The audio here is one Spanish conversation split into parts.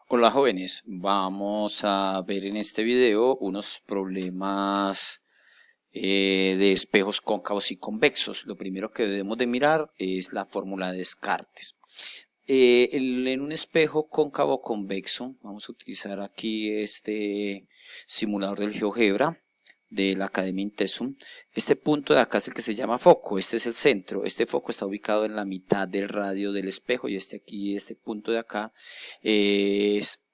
Hola jóvenes, vamos a ver en este video unos problemas de espejos cóncavos y convexos. Lo primero que debemos de mirar es la fórmula de Descartes. En un espejo cóncavo convexo, vamos a utilizar aquí este simulador del GeoGebra de la Academia Intesum. Este punto de acá es el que se llama foco, este es el centro. Este foco está ubicado en la mitad del radio del espejo y este punto de acá es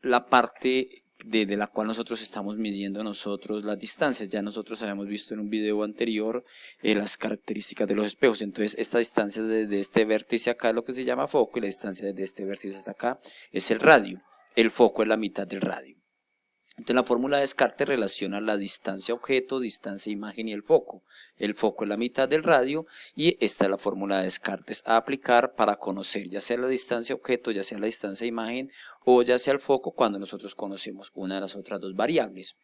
la parte de la cual nosotros estamos midiendo las distancias. Ya nosotros habíamos visto en un video anterior las características de los espejos. Entonces esta distancia desde este vértice acá es lo que se llama foco y la distancia desde este vértice hasta acá es el radio. El foco es la mitad del radio. Entonces la fórmula de Descartes relaciona la distancia objeto, distancia imagen y el foco. El foco es la mitad del radio y esta es la fórmula de Descartes a aplicar para conocer ya sea la distancia objeto, ya sea la distancia imagen o ya sea el foco cuando nosotros conocemos una de las otras dos variables.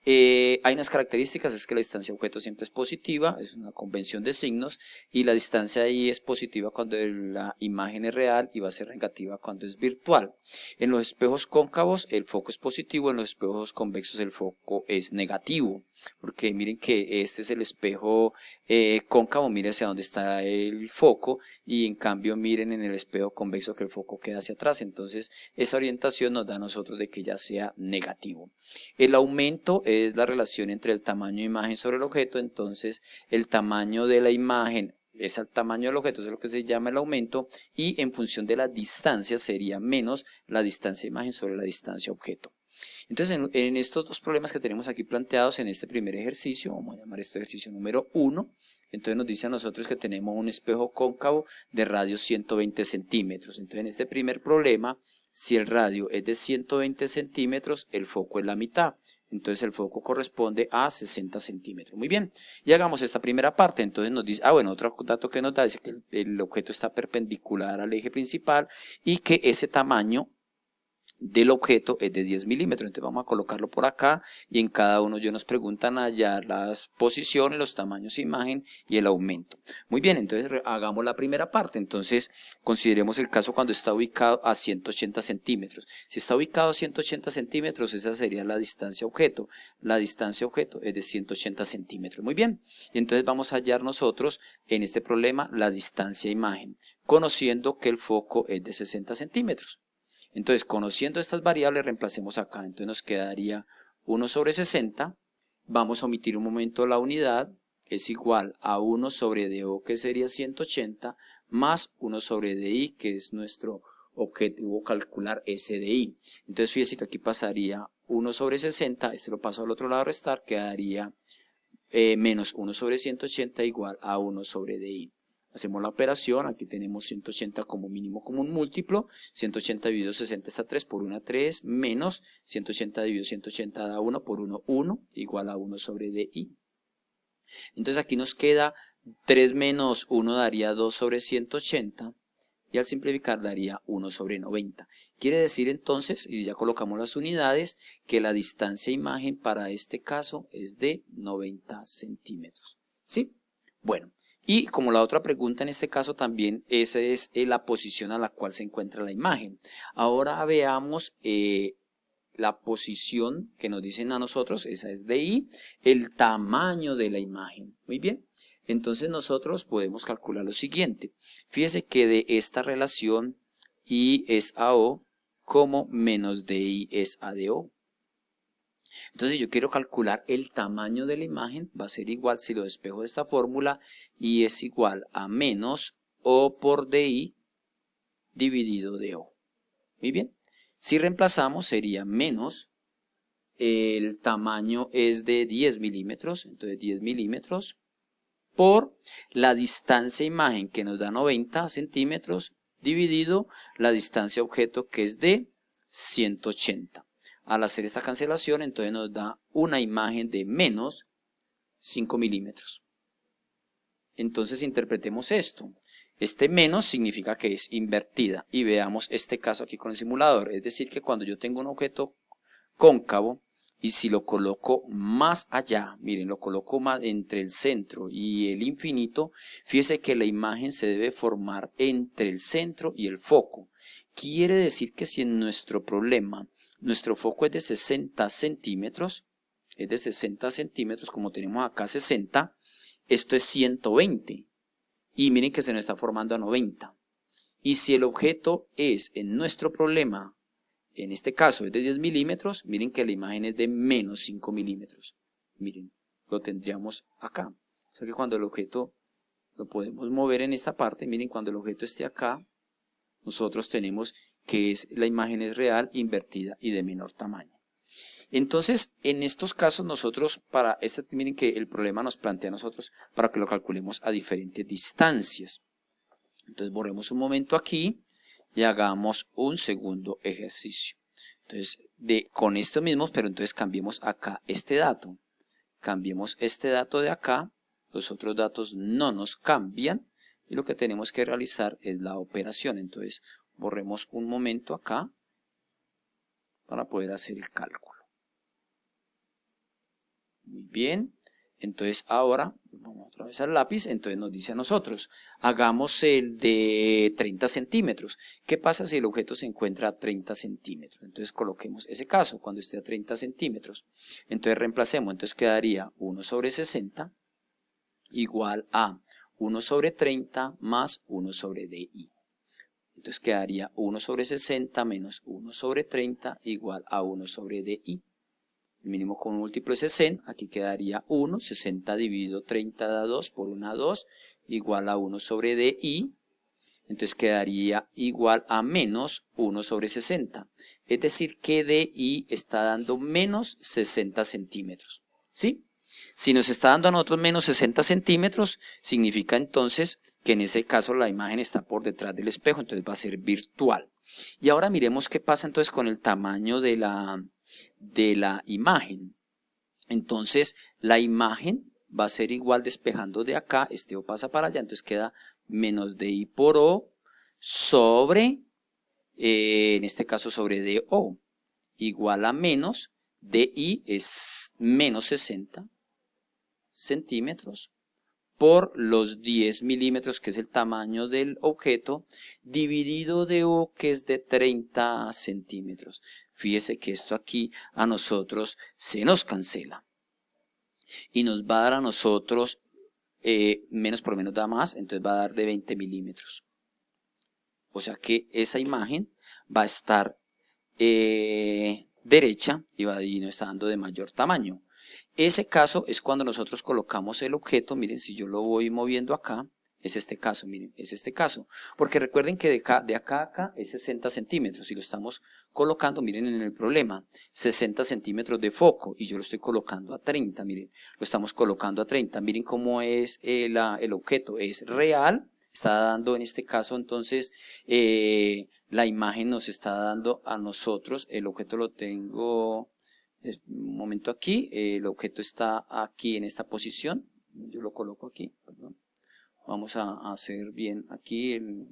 Hay unas características, es que la distancia objeto siempre es positiva, es una convención de signos, y la distancia ahí es positiva cuando la imagen es real y va a ser negativa cuando es virtual. En los espejos cóncavos el foco es positivo, en los espejos convexos el foco es negativo, porque miren que este es el espejo cóncavo, miren hacia dónde está el foco, y en cambio miren en el espejo convexo que el foco queda hacia atrás. Entonces esa orientación nos da a nosotros de que ya sea negativo. El aumento es la relación entre el tamaño de imagen sobre el objeto. Entonces el tamaño de la imagen es el tamaño del objeto, es lo que se llama el aumento, y en función de la distancia sería menos la distancia de imagen sobre la distancia objeto. Entonces en estos dos problemas que tenemos aquí planteados en este primer ejercicio, vamos a llamar este ejercicio número 1, entonces nos dice a nosotros que tenemos un espejo cóncavo de radio 120 centímetros. Entonces en este primer problema, si el radio es de 120 centímetros, el foco es la mitad. Entonces el foco corresponde a 60 centímetros. Muy bien, y hagamos esta primera parte. Entonces nos dice, bueno, otro dato que nos da es que el objeto está perpendicular al eje principal y que ese tamaño del objeto es de 10 milímetros. Entonces vamos a colocarlo por acá y en cada uno ellos nos preguntan hallar las posiciones, los tamaños de imagen y el aumento. Muy bien, entonces hagamos la primera parte. Entonces consideremos el caso cuando está ubicado a 180 centímetros. Si está ubicado a 180 centímetros, esa sería la distancia objeto. La distancia objeto es de 180 centímetros. Muy bien, y entonces vamos a hallar nosotros en este problema la distancia imagen, conociendo que el foco es de 60 centímetros. Entonces, conociendo estas variables, reemplacemos acá. Entonces nos quedaría 1 sobre 60. Vamos a omitir un momento la unidad. Es igual a 1 sobre DO, que sería 180, más 1 sobre DI, que es nuestro objetivo calcular SDI. Entonces, fíjense que aquí pasaría 1 sobre 60. Este lo paso al otro lado a restar. Quedaría menos 1 sobre 180 igual a 1 sobre DI. Hacemos la operación, aquí tenemos 180 como mínimo común múltiplo, 180 dividido 60 está 3, por 1 3, menos 180 dividido 180 da 1, por 1 1, igual a 1 sobre DI. Entonces aquí nos queda 3 menos 1 daría 2 sobre 180, y al simplificar daría 1 sobre 90. Quiere decir entonces, y ya colocamos las unidades, que la distancia imagen para este caso es de 90 centímetros. ¿Sí? Bueno, y como la otra pregunta en este caso también, esa es la posición a la cual se encuentra la imagen. Ahora veamos la posición que nos dicen a nosotros, esa es de I, el tamaño de la imagen. Muy bien, entonces nosotros podemos calcular lo siguiente. Fíjese que de esta relación I es a O, como menos de I es a de O. Entonces si yo quiero calcular el tamaño de la imagen, va a ser igual, si lo despejo de esta fórmula, I es igual a menos O por DI dividido de O. Muy bien, si reemplazamos sería menos, el tamaño es de 10 milímetros, entonces 10 milímetros por la distancia imagen que nos da 90 centímetros dividido la distancia objeto que es de 180. Al hacer esta cancelación entonces nos da una imagen de menos 5 milímetros. Entonces interpretemos esto. Este menos significa que es invertida y veamos este caso aquí con el simulador. Es decir que cuando yo tengo un objeto cóncavo y si lo coloco más allá, miren, lo coloco más entre el centro y el infinito, fíjese que la imagen se debe formar entre el centro y el foco. Quiere decir que si en nuestro problema, nuestro foco es de 60 centímetros, como tenemos acá 60, esto es 120. Y miren que se nos está formando a 90. Y si el objeto es, en nuestro problema, en este caso es de 10 milímetros, miren que la imagen es de menos 5 milímetros. Miren, lo tendríamos acá. O sea que cuando el objeto lo podemos mover en esta parte, miren, cuando el objeto esté acá, nosotros tenemos que la imagen es real, invertida y de menor tamaño. Entonces, en estos casos nosotros, miren que el problema nos plantea a nosotros para que lo calculemos a diferentes distancias. Entonces, borremos un momento aquí y hagamos un segundo ejercicio. Entonces, con esto mismo, pero entonces cambiemos acá este dato. Cambiemos este dato de acá, los otros datos no nos cambian y lo que tenemos que realizar es la operación. Entonces, borremos un momento acá para poder hacer el cálculo. Muy bien, entonces ahora vamos otra vez al lápiz, entonces nos dice a nosotros, hagamos el de 30 centímetros. ¿Qué pasa si el objeto se encuentra a 30 centímetros? Entonces coloquemos ese caso, cuando esté a 30 centímetros. Entonces reemplacemos, entonces quedaría 1 sobre 60 igual a 1 sobre 30 más 1 sobre DI. Entonces quedaría 1 sobre 60 menos 1 sobre 30 igual a 1 sobre DI. El mínimo común múltiplo es 60, aquí quedaría 1, 60 dividido 30 da 2, por 1 2, igual a 1 sobre DI, entonces quedaría igual a menos 1 sobre 60, es decir que DI está dando menos 60 centímetros, ¿sí? Si nos está dando a nosotros menos 60 centímetros, significa entonces que en ese caso la imagen está por detrás del espejo, entonces va a ser virtual. Y ahora miremos qué pasa entonces con el tamaño de la imagen. Entonces la imagen va a ser igual despejando de acá, este O pasa para allá, entonces queda menos DI por O sobre, en este caso sobre DO, igual a menos DI es menos 60 centímetros por los 10 milímetros, que es el tamaño del objeto, dividido de O, que es de 30 centímetros. Fíjese que esto aquí a nosotros se nos cancela. Y nos va a dar a nosotros, menos por menos da más, entonces va a dar de 20 milímetros. O sea que esa imagen va a estar derecha y nos está dando de mayor tamaño. Ese caso es cuando nosotros colocamos el objeto, miren, si yo lo voy moviendo acá, es este caso, miren, es este caso. Porque recuerden que de acá a acá es 60 centímetros y lo estamos colocando, miren en el problema, 60 centímetros de foco y yo lo estoy colocando a 30, miren, lo estamos colocando a 30, miren cómo es el objeto, es real, está dando en este caso entonces la imagen nos está dando a nosotros, el objeto lo tengo... Un momento aquí, el objeto está aquí en esta posición, yo lo coloco aquí, perdón. Vamos a hacer bien aquí el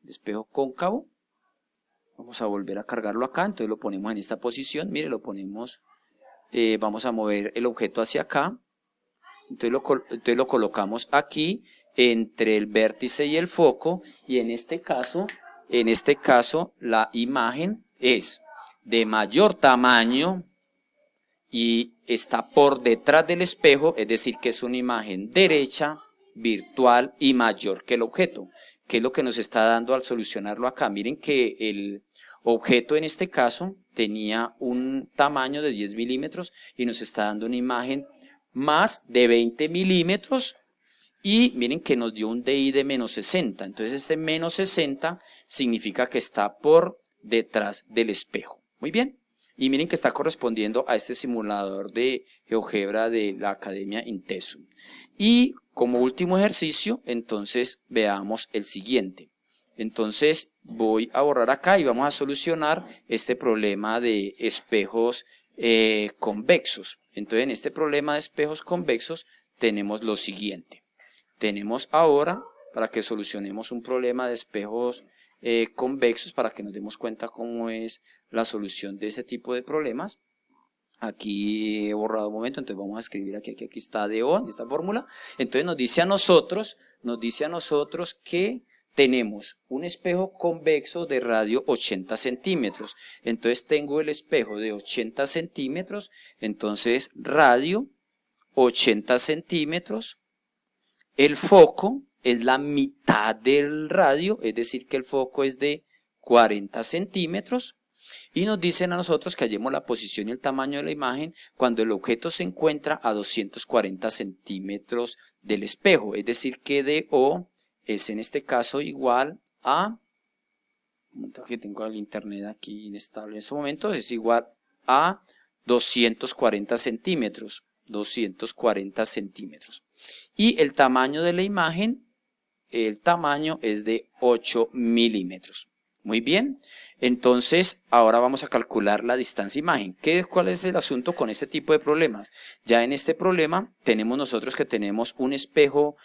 espejo cóncavo, vamos a volver a cargarlo acá, entonces lo ponemos en esta posición, mire, lo ponemos, vamos a mover el objeto hacia acá, entonces lo colocamos aquí entre el vértice y el foco y en este caso la imagen es de mayor tamaño y está por detrás del espejo, es decir que es una imagen derecha, virtual y mayor que el objeto. ¿Qué es lo que nos está dando al solucionarlo acá? Miren que el objeto en este caso tenía un tamaño de 10 milímetros y nos está dando una imagen más de 20 milímetros y miren que nos dio un DI de menos 60. Entonces este menos 60 significa que está por detrás del espejo. Muy bien. Y miren que está correspondiendo a este simulador de GeoGebra de la Academia Intesu. Y como último ejercicio, entonces veamos el siguiente. Entonces voy a borrar acá y vamos a solucionar este problema de espejos convexos. Entonces en este problema de espejos convexos tenemos lo siguiente. Tenemos ahora, para que solucionemos un problema de espejos convexos, para que nos demos cuenta cómo es la solución de ese tipo de problemas. Aquí he borrado un momento, entonces vamos a escribir aquí está DO, en esta fórmula. Entonces nos dice a nosotros que tenemos un espejo convexo de radio 80 centímetros. Entonces tengo el espejo de 80 centímetros, entonces radio 80 centímetros. El foco es la mitad del radio, es decir que el foco es de 40 centímetros. Y nos dicen a nosotros que hallemos la posición y el tamaño de la imagen cuando el objeto se encuentra a 240 centímetros del espejo. Es decir que DO es en este caso igual a, que tengo el internet aquí inestable en este momento, es igual a 240 centímetros. 240 centímetros. Y el tamaño de la imagen, el tamaño es de 8 milímetros. Muy bien, entonces ahora vamos a calcular la distancia imagen. ¿Cuál es el asunto con este tipo de problemas? Ya en este problema tenemos nosotros que tenemos un espejo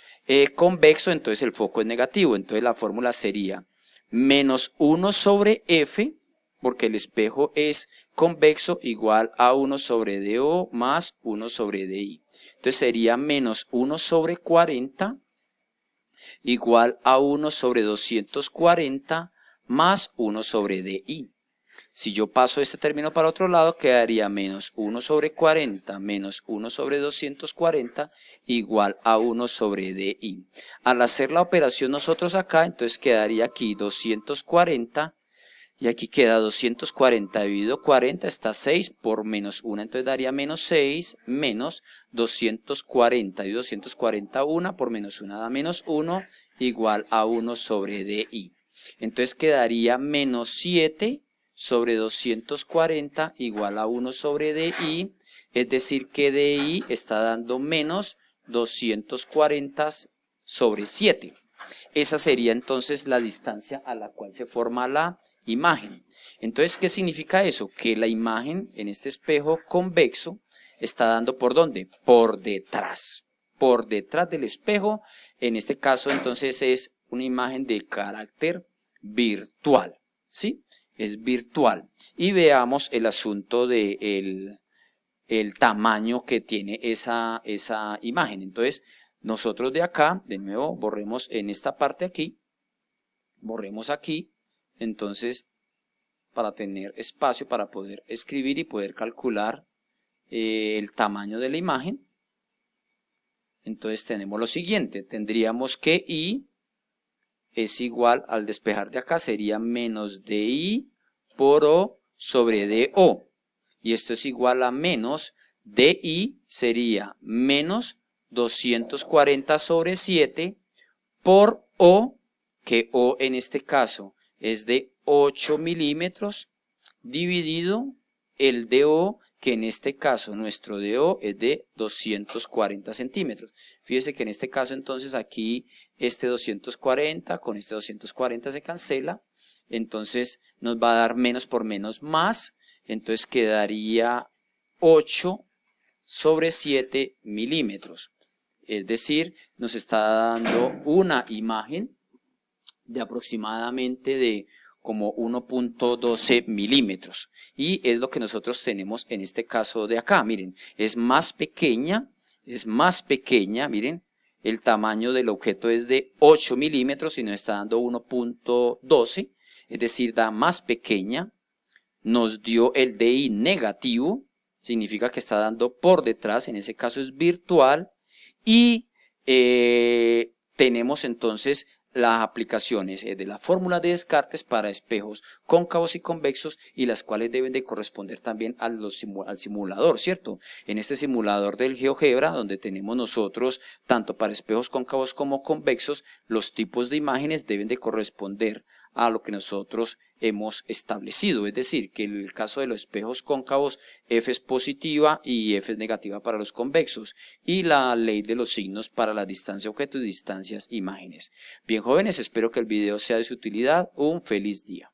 convexo, entonces el foco es negativo, entonces la fórmula sería menos 1 sobre F, porque el espejo es convexo, igual a 1 sobre DO más 1 sobre DI. Entonces sería menos 1 sobre 40 igual a 1 sobre 240 más 1 sobre DI. Si yo paso este término para otro lado, quedaría menos 1 sobre 40 menos 1 sobre 240 igual a 1 sobre DI. Al hacer la operación nosotros acá, entonces quedaría aquí 240 y aquí queda 240 dividido 40, está 6 por menos 1, entonces daría menos 6 menos 240 y 241 por menos 1 da menos 1 igual a 1 sobre DI. Entonces quedaría menos 7 sobre 240 igual a 1 sobre DI, es decir que DI está dando menos 240 sobre 7. Esa sería entonces la distancia a la cual se forma la imagen. Entonces, ¿qué significa eso? Que la imagen en este espejo convexo está dando ¿por dónde? Por detrás. Por detrás del espejo. En este caso, entonces, es una imagen de carácter virtual. ¿Sí? Es virtual. Y veamos el asunto de el tamaño que tiene esa imagen. Entonces, nosotros de acá, de nuevo, borremos en esta parte aquí, borremos aquí, entonces, para tener espacio para poder escribir y poder calcular el tamaño de la imagen. Entonces tenemos lo siguiente, tendríamos que I es igual, al despejar de acá, sería menos DI por O sobre DO. Y esto es igual a menos DI, sería menos 240 sobre 7 por O, que O en este caso es de 8 milímetros, dividido el DO, que en este caso nuestro DO es de 240 centímetros. Fíjese que en este caso entonces aquí este 240 con este 240 se cancela, entonces nos va a dar menos por menos más, entonces quedaría 8 sobre 7 milímetros. Es decir, nos está dando una imagen de aproximadamente de como 1.12 milímetros. Y es lo que nosotros tenemos en este caso de acá. Miren, es más pequeña, miren, el tamaño del objeto es de 8 milímetros y nos está dando 1.12, es decir, da más pequeña. Nos dio el DI negativo, significa que está dando por detrás, en ese caso es virtual. Y tenemos entonces las aplicaciones de la fórmula de Descartes para espejos cóncavos y convexos, y las cuales deben de corresponder también al simulador, ¿cierto? En este simulador del GeoGebra, donde tenemos nosotros, tanto para espejos cóncavos como convexos, los tipos de imágenes deben de corresponder a lo que nosotros hemos establecido, es decir, que en el caso de los espejos cóncavos F es positiva y F es negativa para los convexos, y la ley de los signos para la distancia objeto y distancias imágenes. Bien, jóvenes, espero que el video sea de su utilidad. Un feliz día.